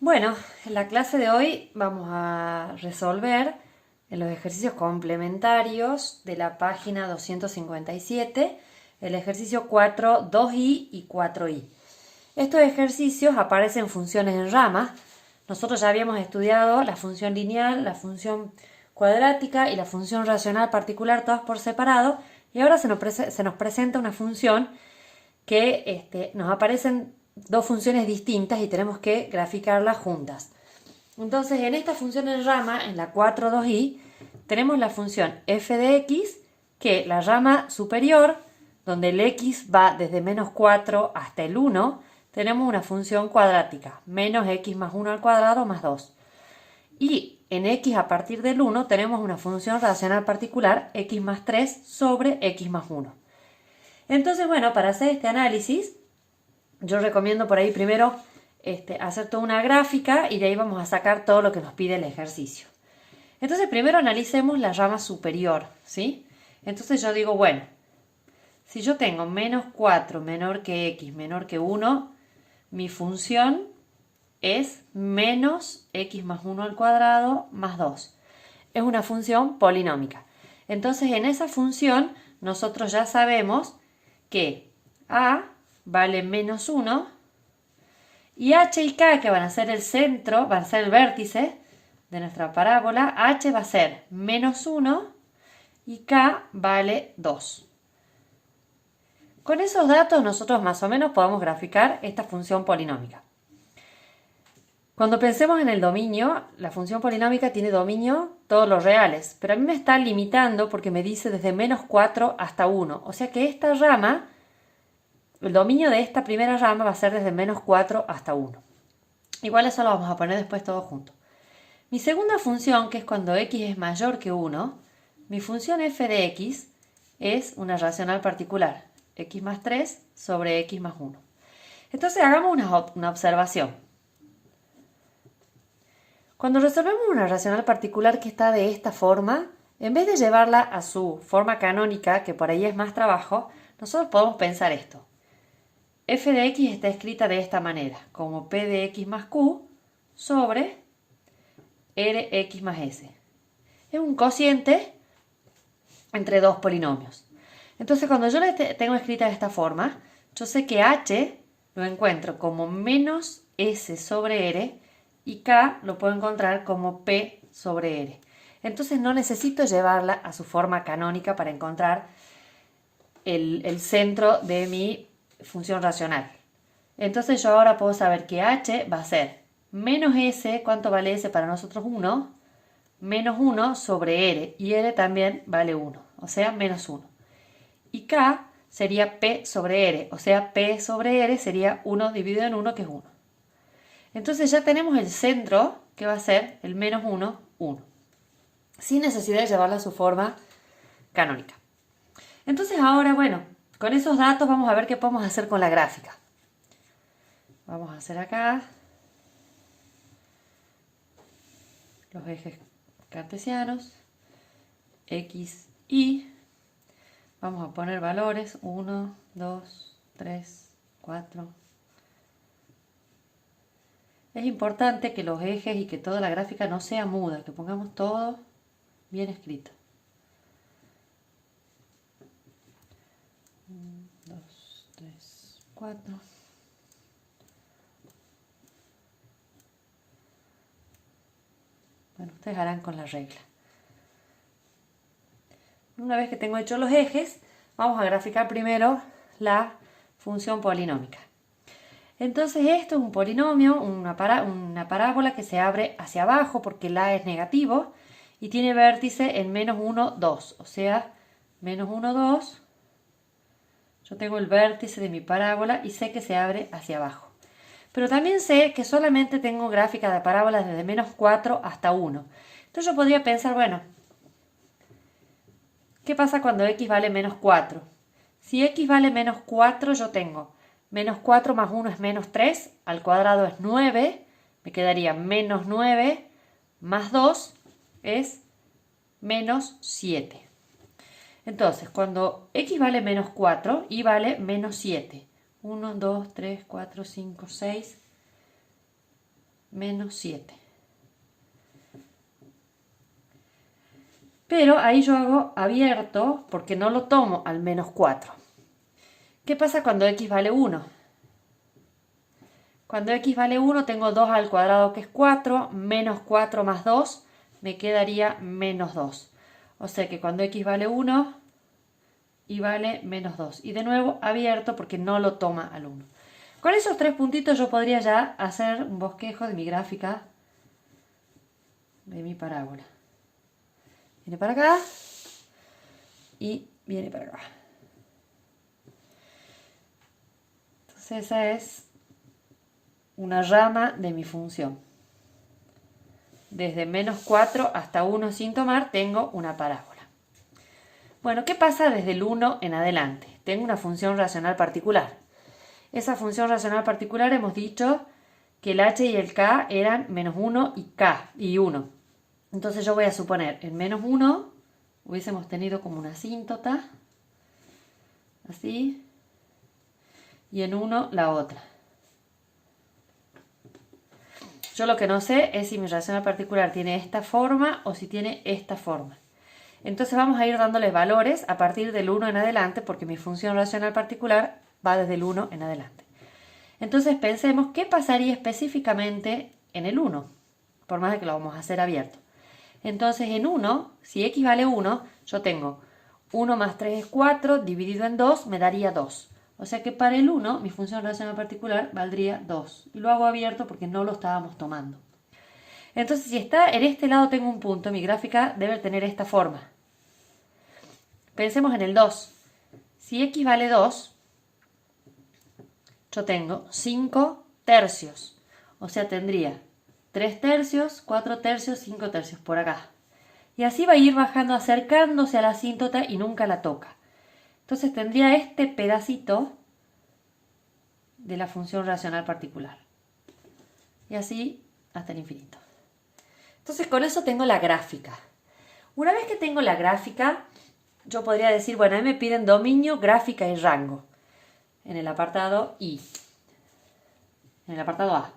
Bueno, en la clase de hoy vamos a resolver en los ejercicios complementarios de la página 257 el ejercicio 4, 2i y 4i. Estos ejercicios aparecen funciones en ramas. Nosotros ya habíamos estudiado la función lineal, la función cuadrática y la función racional particular, todas por separado, y ahora se nos presenta una función que nos aparecen dos funciones distintas y tenemos que graficarlas juntas. Entonces, en esta función en rama, en la 4, 2i, tenemos la función f de x, que la rama superior, donde el x va desde menos 4 hasta el 1, tenemos una función cuadrática, menos x más 1 al cuadrado más 2. Y en x a partir del 1 tenemos una función racional particular, x más 3 sobre x más 1. Entonces, bueno, para hacer este análisis, yo recomiendo por ahí primero hacer toda una gráfica y de ahí vamos a sacar todo lo que nos pide el ejercicio. Entonces, primero analicemos la rama superior, ¿sí? Entonces yo digo, bueno, si yo tengo menos 4 menor que x menor que 1, mi función es menos x más 1 al cuadrado más 2. Es una función polinómica. Entonces, en esa función, nosotros ya sabemos que a vale menos 1 y h y k, que van a ser el centro, van a ser el vértice de nuestra parábola, h va a ser menos 1 y k vale 2. Con esos datos nosotros más o menos podemos graficar esta función polinómica. Cuando pensemos en el dominio, la función polinómica tiene dominio todos los reales, pero a mí me está limitando porque me dice desde menos 4 hasta 1. O sea que esta rama, el dominio de esta primera rama va a ser desde menos 4 hasta 1. Igual eso lo vamos a poner después todo junto. Mi segunda función, que es cuando x es mayor que 1, mi función f de x es una racional particular, x más 3 sobre x más 1. Entonces hagamos una observación. Cuando resolvemos una racional particular que está de esta forma, en vez de llevarla a su forma canónica, que por ahí es más trabajo, nosotros podemos pensar esto. F de x está escrita de esta manera, como P de x más Q sobre Rx más S. Es un cociente entre dos polinomios. Entonces, cuando yo la tengo escrita de esta forma, yo sé que h lo encuentro como menos S sobre R y k lo puedo encontrar como P sobre R. Entonces, no necesito llevarla a su forma canónica para encontrar el centro de mi función racional. Entonces yo ahora puedo saber que h va a ser menos s, ¿cuánto vale s para nosotros? 1, menos 1 sobre r, y r también vale 1, o sea, menos 1. Y k sería p sobre r, o sea, p sobre r sería 1 dividido en 1, que es 1. Entonces ya tenemos el centro, que va a ser el menos 1, 1, sin necesidad de llevarla a su forma canónica. Entonces ahora, bueno, con esos datos vamos a ver qué podemos hacer con la gráfica. Vamos a hacer acá los ejes cartesianos, x, y. Vamos a poner valores, 1, 2, 3, 4. Es importante que los ejes y que toda la gráfica no sea muda, que pongamos todo bien escrito. 1, 2, 3, 4. Bueno, ustedes harán con la regla. Una vez que tengo hechos los ejes, vamos a graficar primero la función polinómica. Entonces esto es un polinomio, una parábola que se abre hacia abajo porque el a es negativo y tiene vértice en menos 1, 2. O sea, menos 1, 2. Yo tengo el vértice de mi parábola y sé que se abre hacia abajo. Pero también sé que solamente tengo gráfica de parábolas desde menos 4 hasta 1. Entonces yo podría pensar, bueno, ¿qué pasa cuando x vale menos 4? Si x vale menos 4, yo tengo menos 4 más 1 es menos 3, al cuadrado es 9, me quedaría menos 9 más 2 es menos 7. Entonces, cuando x vale menos 4, y vale menos 7. 1, 2, 3, 4, 5, 6. menos 7. Pero ahí yo hago abierto porque no lo tomo al menos 4. ¿Qué pasa cuando x vale 1? Cuando x vale 1 tengo 2 al cuadrado que es 4, menos 4 más 2 me quedaría menos 2. O sea que cuando x vale 1 y vale menos 2. Y de nuevo abierto porque no lo toma al 1. Con esos 3 puntitos yo podría ya hacer un bosquejo de mi gráfica, de mi parábola. Viene para acá y viene para acá. Entonces esa es una rama de mi función. Desde menos 4 hasta 1 sin tomar tengo una parábola. Bueno, ¿qué pasa desde el 1 en adelante? Tengo una función racional particular. Esa función racional particular hemos dicho que el h y el k eran menos 1 y k y 1. Entonces yo voy a suponer en menos 1 hubiésemos tenido como una asíntota, así, y en 1 la otra. Yo lo que no sé es si mi racional particular tiene esta forma o si tiene esta forma. Entonces vamos a ir dándole valores a partir del 1 en adelante porque mi función racional particular va desde el 1 en adelante. Entonces pensemos qué pasaría específicamente en el 1, por más de que lo vamos a hacer abierto. Entonces en 1, si x vale 1, yo tengo 1 más 3 es 4, dividido en 2 me daría 2. O sea que para el 1 mi función racional particular valdría 2. Y lo hago abierto porque no lo estábamos tomando. Entonces si está en este lado tengo un punto, mi gráfica debe tener esta forma. Pensemos en el 2. Si x vale 2, yo tengo 5 tercios. O sea, tendría 3 tercios, 4 tercios, 5 tercios por acá. Y así va a ir bajando, acercándose a la asíntota y nunca la toca. Entonces tendría este pedacito de la función racional particular. Y así hasta el infinito. Entonces con eso tengo la gráfica. Una vez que tengo la gráfica, yo podría decir, bueno, ahí me piden dominio, gráfica y rango. En el apartado I. En el apartado A.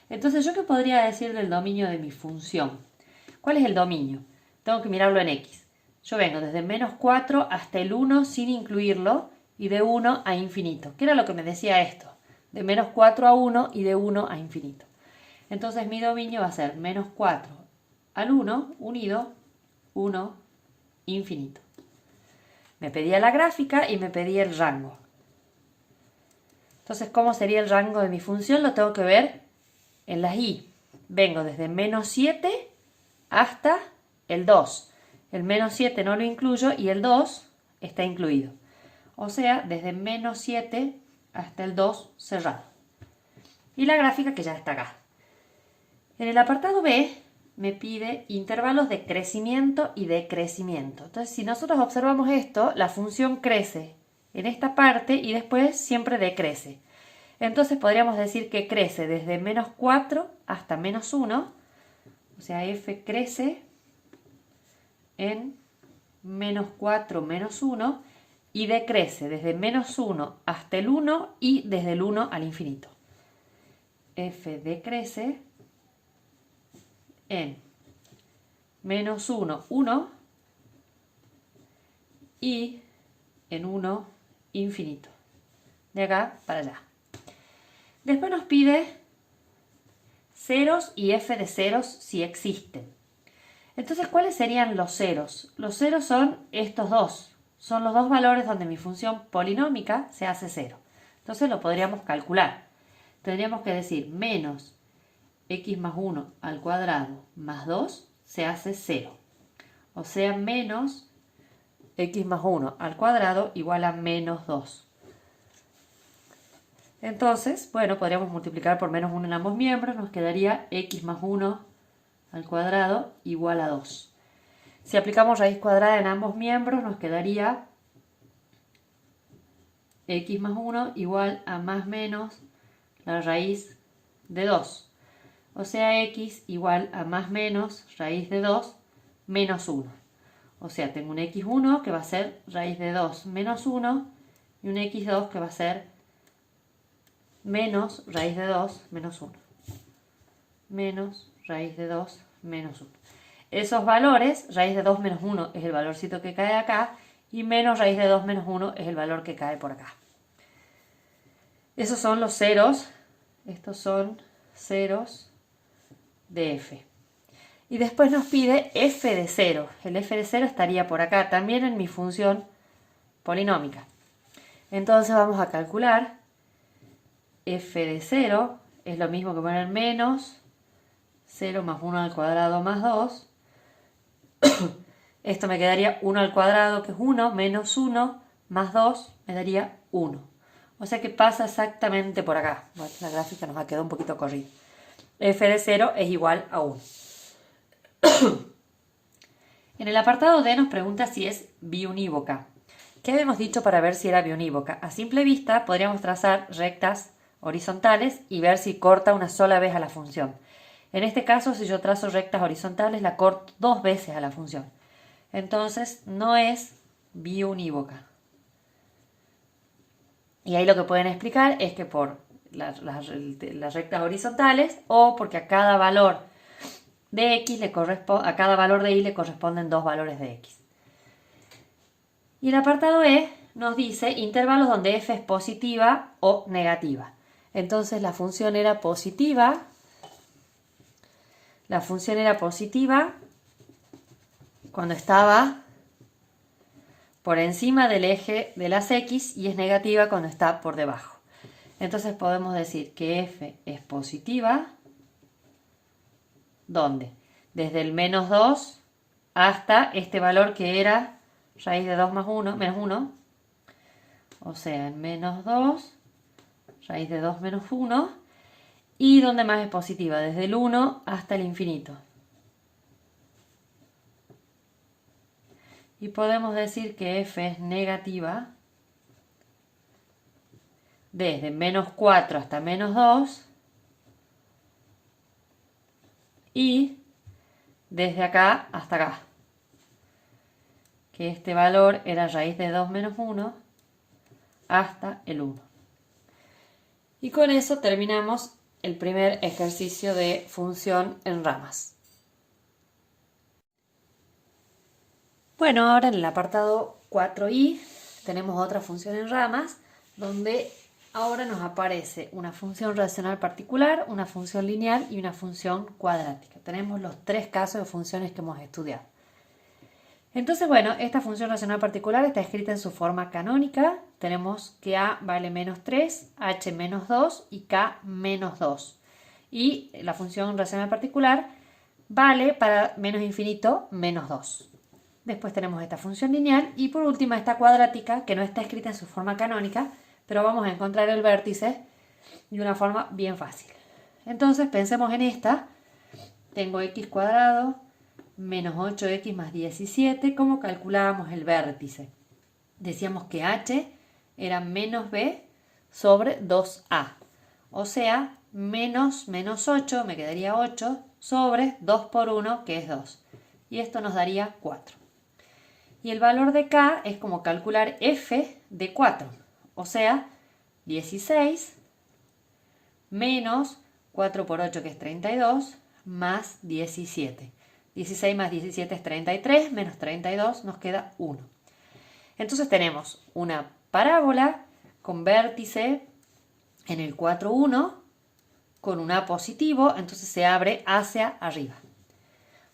Entonces, ¿yo qué podría decir del dominio de mi función? ¿Cuál es el dominio? Tengo que mirarlo en X. Yo vengo desde menos 4 hasta el 1 sin incluirlo y de 1 a infinito. ¿Qué era lo que me decía esto? De menos 4 a 1 y de 1 a infinito. Entonces mi dominio va a ser menos 4 al 1 unido 1 infinito. Me pedía la gráfica y me pedía el rango. Entonces, ¿cómo sería el rango de mi función? Lo tengo que ver en las y. Vengo desde menos 7 hasta el 2. El menos 7 no lo incluyo y el 2 está incluido. O sea, desde menos 7 hasta el 2 cerrado. Y la gráfica que ya está acá. En el apartado B me pide intervalos de crecimiento y decrecimiento. Entonces, si nosotros observamos esto, la función crece en esta parte y después siempre decrece. Entonces podríamos decir que crece desde menos 4 hasta menos 1. O sea, f crece en menos 4 menos 1 y decrece desde menos 1 hasta el 1 y desde el 1 al infinito. F decrece en menos 1, 1 y en 1 infinito. De acá para allá. Después nos pide ceros y f de ceros si existen. Entonces, ¿cuáles serían los ceros? Los ceros son estos dos. Son los dos valores donde mi función polinómica se hace cero. Entonces lo podríamos calcular. Tendríamos que decir menos x más 1 al cuadrado más 2 se hace 0. O sea, menos x más 1 al cuadrado igual a menos 2. Entonces, bueno, podríamos multiplicar por menos 1 en ambos miembros. Nos quedaría x más 1 al cuadrado igual a 2. Si aplicamos raíz cuadrada en ambos miembros, nos quedaría x más 1 igual a más menos la raíz de 2. O sea, x igual a más menos raíz de 2 menos 1. O sea, tengo un x1 que va a ser raíz de 2 menos 1 y un x2 que va a ser menos raíz de 2 menos 1. menos raíz de 2 menos 1. Esos valores, raíz de 2 menos 1 es el valorcito que cae acá, y menos raíz de 2 menos 1 es el valor que cae por acá. Esos son los ceros, estos son ceros de f. Y después nos pide f de 0. El f de 0 estaría por acá, también en mi función polinómica. Entonces vamos a calcular f de 0, es lo mismo que poner menos 0 más 1 al cuadrado más 2. Esto me quedaría 1 al cuadrado, que es 1, menos 1, más 2, me daría 1. O sea que pasa exactamente por acá. Bueno, la gráfica nos ha quedado un poquito corrida. F de 0 es igual a 1. En el apartado D nos pregunta si es biunívoca. ¿Qué habíamos dicho para ver si era biunívoca? A simple vista podríamos trazar rectas horizontales y ver si corta una sola vez a la función. En este caso, si yo trazo rectas horizontales, la corto 2 veces a la función. Entonces, no es biunívoca. Y ahí lo que pueden explicar es que por las rectas horizontales o porque a cada valor de x a cada valor de y le corresponden 2 valores de x. Y el apartado E nos dice intervalos donde f es positiva o negativa. Entonces la función era positiva. La función era positiva cuando estaba por encima del eje de las x y es negativa cuando está por debajo. Entonces podemos decir que f es positiva. ¿Dónde? Desde el menos 2 hasta este valor que era raíz de 2 más 1, menos 1. O sea, en menos 2, raíz de 2 menos 1. ¿Y dónde más es positiva? Desde el 1 hasta el infinito. Y podemos decir que f es negativa desde menos 4 hasta menos 2 y desde acá hasta acá, que este valor era raíz de 2 menos 1 hasta el 1. Y con eso terminamos el primer ejercicio de función en ramas. Bueno, ahora en el apartado 4i tenemos otra función en ramas, donde ahora nos aparece una función racional particular, una función lineal y una función cuadrática. Tenemos los 3 casos de funciones que hemos estudiado. Entonces, bueno, esta función racional particular está escrita en su forma canónica. Tenemos que a vale menos 3, h menos 2 y k menos 2. Y la función racional particular vale para menos infinito menos 2. Después tenemos esta función lineal y por último esta cuadrática que no está escrita en su forma canónica, pero vamos a encontrar el vértice de una forma bien fácil. Entonces pensemos en esta. Tengo x cuadrado menos 8x más 17. ¿Cómo calculábamos el vértice? Decíamos que h era menos b sobre 2a. O sea, menos 8, me quedaría 8, sobre 2 por 1, que es 2. Y esto nos daría 4. Y el valor de k es como calcular f de 4. O sea, 16 menos 4 por 8, que es 32, más 17. 16 más 17 es 33, menos 32 nos queda 1. Entonces tenemos una parábola con vértice en el 4, 1, con un a positivo, entonces se abre hacia arriba.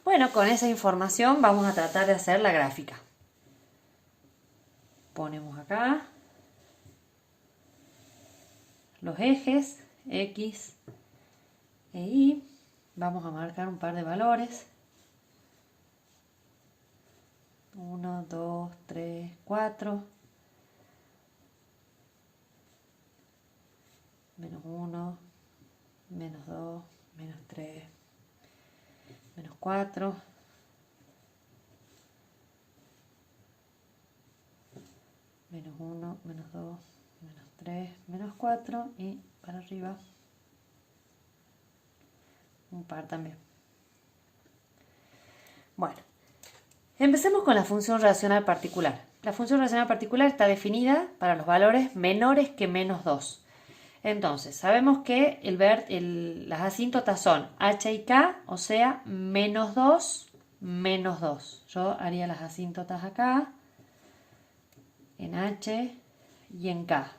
Bueno, con esa información vamos a tratar de hacer la gráfica. Ponemos acá los ejes x e y. Vamos a marcar un par de valores. 1, 2, 3, 4. Menos 1, menos 2, menos 3, menos 4. Menos 1, menos 2, menos 3, menos 4 y para arriba un par también. Bueno, empecemos con la función racional particular. La función racional particular está definida para los valores menores que menos 2. Entonces, sabemos que las asíntotas son h y k, o sea, menos 2, menos 2. Yo haría las asíntotas acá, en h y en k.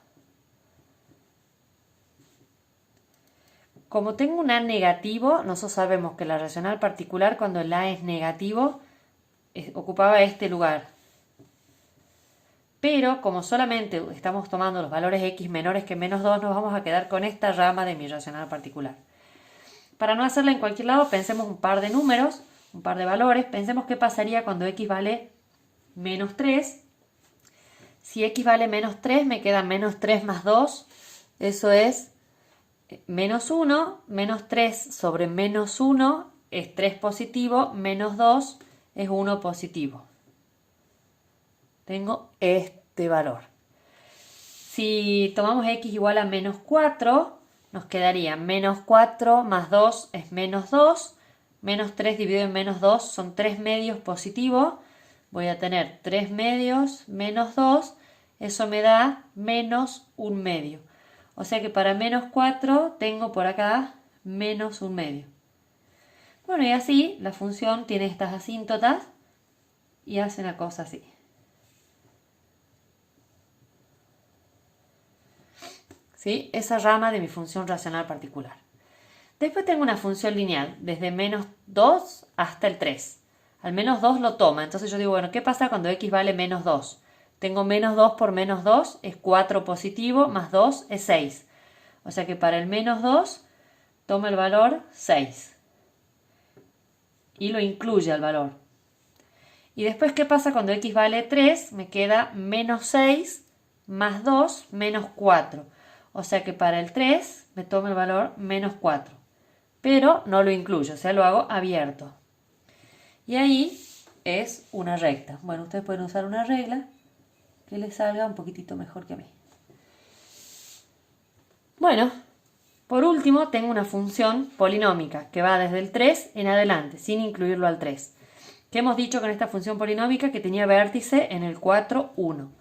Como tengo un A negativo, nosotros sabemos que la racional particular, cuando el A es negativo, ocupaba este lugar. Pero como solamente estamos tomando los valores x menores que menos 2, nos vamos a quedar con esta rama de mi racional particular. Para no hacerla en cualquier lado, pensemos un par de números, un par de valores. Pensemos qué pasaría cuando x vale menos 3. Si x vale menos 3, me queda menos 3 más 2. Eso es menos 1. Menos 3 sobre menos 1 es 3 positivo. Menos 2 es 1 positivo. Tengo este valor. Si tomamos x igual a menos 4, nos quedaría menos 4 más 2 es menos 2. Menos 3 dividido en menos 2 son 3 medios positivo. Voy a tener 3 medios menos 2. Eso me da menos 1 medio. O sea que para menos 4 tengo por acá menos 1 medio. Bueno, y así la función tiene estas asíntotas y hace una cosa así. ¿Sí? Esa rama de mi función racional particular. Después tengo una función lineal, desde menos 2 hasta el 3. Al menos 2 lo toma, entonces yo digo, bueno, ¿qué pasa cuando x vale menos 2? Tengo menos 2 por menos 2 es 4 positivo, más 2 es 6. O sea que para el menos 2 toma el valor 6. Y lo incluye al valor. Y después, ¿qué pasa cuando x vale 3? Me queda menos 6 más 2 menos 4. O sea que para el 3 me toma el valor menos 4. Pero no lo incluyo, o sea, lo hago abierto. Y ahí es una recta. Bueno, ustedes pueden usar una regla que les salga un poquitito mejor que a mí. Bueno, por último tengo una función polinómica que va desde el 3 en adelante, sin incluirlo al 3. Que hemos dicho con esta función polinómica que tenía vértice en el 4, 1.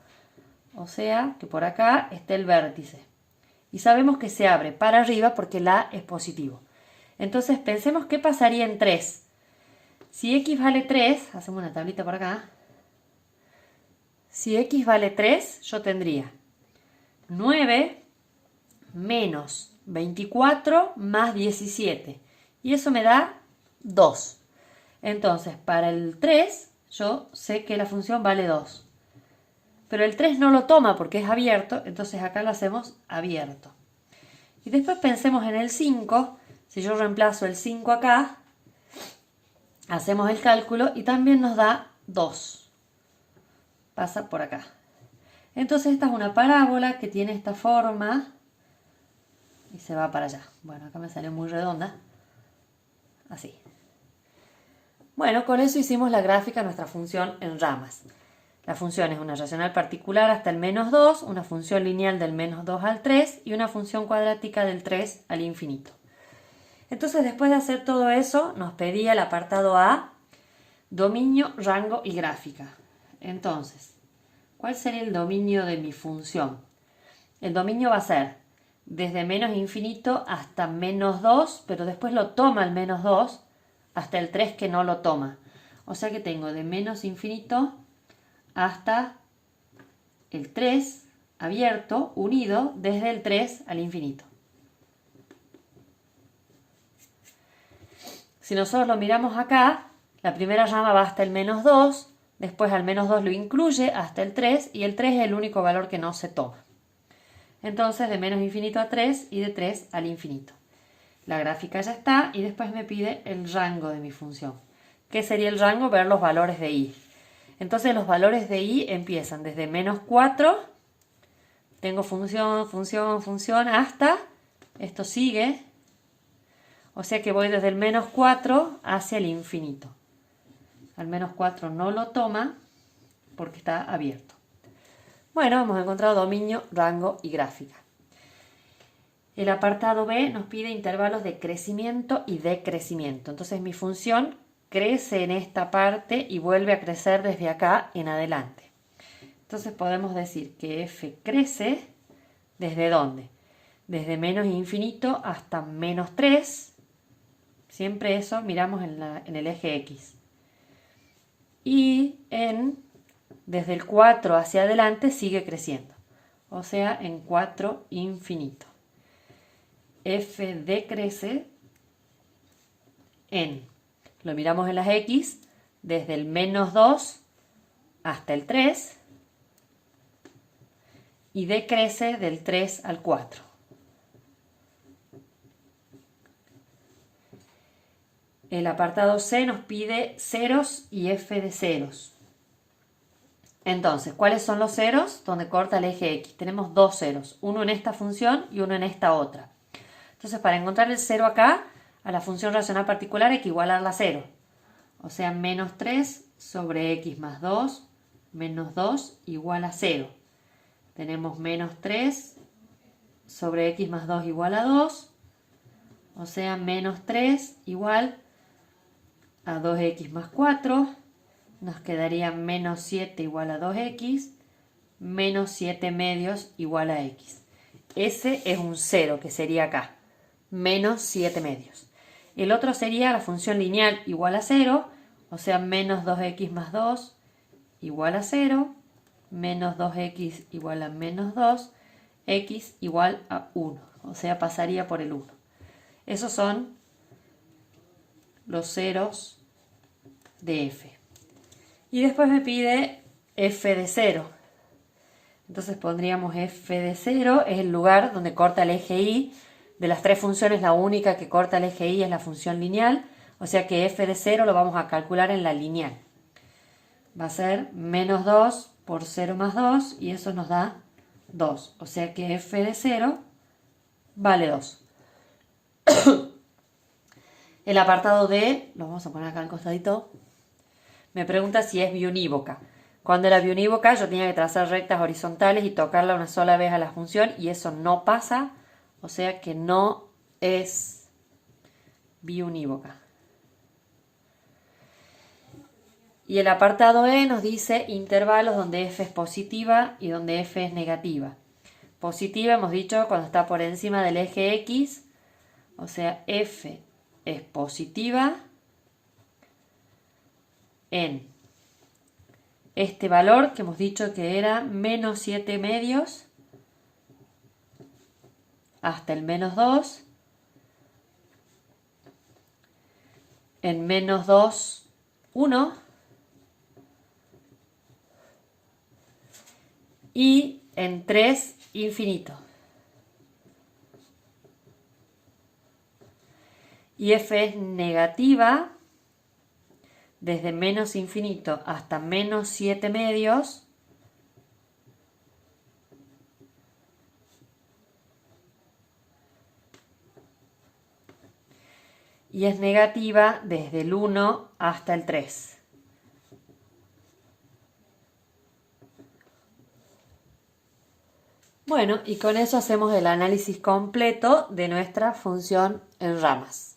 O sea, que por acá está el vértice. Y sabemos que se abre para arriba porque el A es positivo. Entonces pensemos qué pasaría en 3. Si x vale 3, hacemos una tablita por acá. Si x vale 3, yo tendría 9 menos 24 más 17. Y eso me da 2. Entonces, para el 3, yo sé que la función vale 2. Pero el 3 no lo toma porque es abierto, entonces acá lo hacemos abierto. Y después pensemos en el 5. Si yo reemplazo el 5 acá, hacemos el cálculo y también nos da 2. Pasa por acá. Entonces esta es una parábola que tiene esta forma y se va para allá. Bueno, acá me salió muy redonda. Así. Bueno, con eso hicimos la gráfica de nuestra función en ramas. La función es una racional particular hasta el menos 2, una función lineal del menos 2 al 3 y una función cuadrática del 3 al infinito. Entonces, después de hacer todo eso, nos pedía el apartado A, dominio, rango y gráfica. Entonces, ¿cuál sería el dominio de mi función? El dominio va a ser desde menos infinito hasta menos 2, pero después lo toma el menos 2 hasta el 3 que no lo toma. O sea que tengo de menos infinito hasta el 3 abierto, unido, desde el 3 al infinito. Si nosotros lo miramos acá, la primera rama va hasta el menos 2, después al menos 2 lo incluye hasta el 3 y el 3 es el único valor que no se toma. Entonces de menos infinito a 3 y de 3 al infinito. La gráfica ya está y después me pide el rango de mi función. ¿Qué sería el rango? Ver los valores de y. Entonces los valores de y empiezan desde menos 4, tengo función, función, función, hasta, esto sigue, o sea que voy desde el menos 4 hacia el infinito. Al menos 4 no lo toma porque está abierto. Bueno, hemos encontrado dominio, rango y gráfica. El apartado B nos pide intervalos de crecimiento y decrecimiento. Entonces mi función crece en esta parte y vuelve a crecer desde acá en adelante. Entonces podemos decir que f crece, ¿desde dónde? desde menos infinito hasta menos 3. Siempre eso miramos en el eje X. Y desde el 4 hacia adelante sigue creciendo. O sea, en 4 infinito. F decrece lo miramos en las X, desde el menos 2 hasta el 3. Y decrece del 3 al 4. El apartado C nos pide ceros y f de ceros. Entonces, ¿cuáles son los ceros? Donde corta el eje X. Tenemos dos ceros, uno en esta función y uno en esta otra. Entonces, para encontrar el cero acá, a la función racional particular hay que igualarla a 0. O sea, menos 3 sobre x más 2, menos 2 igual a 0. Tenemos menos 3 sobre x más 2 igual a 2. O sea, menos 3 igual a 2x más 4. Nos quedaría menos 7 igual a 2x. Menos 7 medios igual a x. Ese es un 0 que sería acá. Menos 7 medios. El otro sería la función lineal igual a 0. O sea, menos 2x más 2 igual a 0. Menos 2x igual a menos 2. X igual a 1. O sea, pasaría por el 1. Esos son los ceros de f. Y después me pide f de 0. Entonces pondríamos f de 0. Es el lugar donde corta el eje y. De las tres funciones, la única que corta el eje y es la función lineal. O sea que f de 0 lo vamos a calcular en la lineal. Va a ser menos 2 por 0 más 2. Y eso nos da 2. O sea que f de 0 vale 2. El apartado D, lo vamos a poner acá al costadito, me pregunta si es biunívoca. Cuando era biunívoca yo tenía que trazar rectas horizontales y tocarla una sola vez a la función y eso no pasa, o sea que no es biunívoca. Y el apartado E nos dice intervalos donde f es positiva y donde f es negativa. Positiva hemos dicho cuando está por encima del eje X, o sea f es positiva en este valor que hemos dicho que era menos 7 medios hasta el menos 2, en menos 2, 1 y en 3, infinito. Y f es negativa desde menos infinito hasta menos 7 medios y es negativa desde el 1 hasta el 3. Bueno, y con eso hacemos el análisis completo de nuestra función en ramas.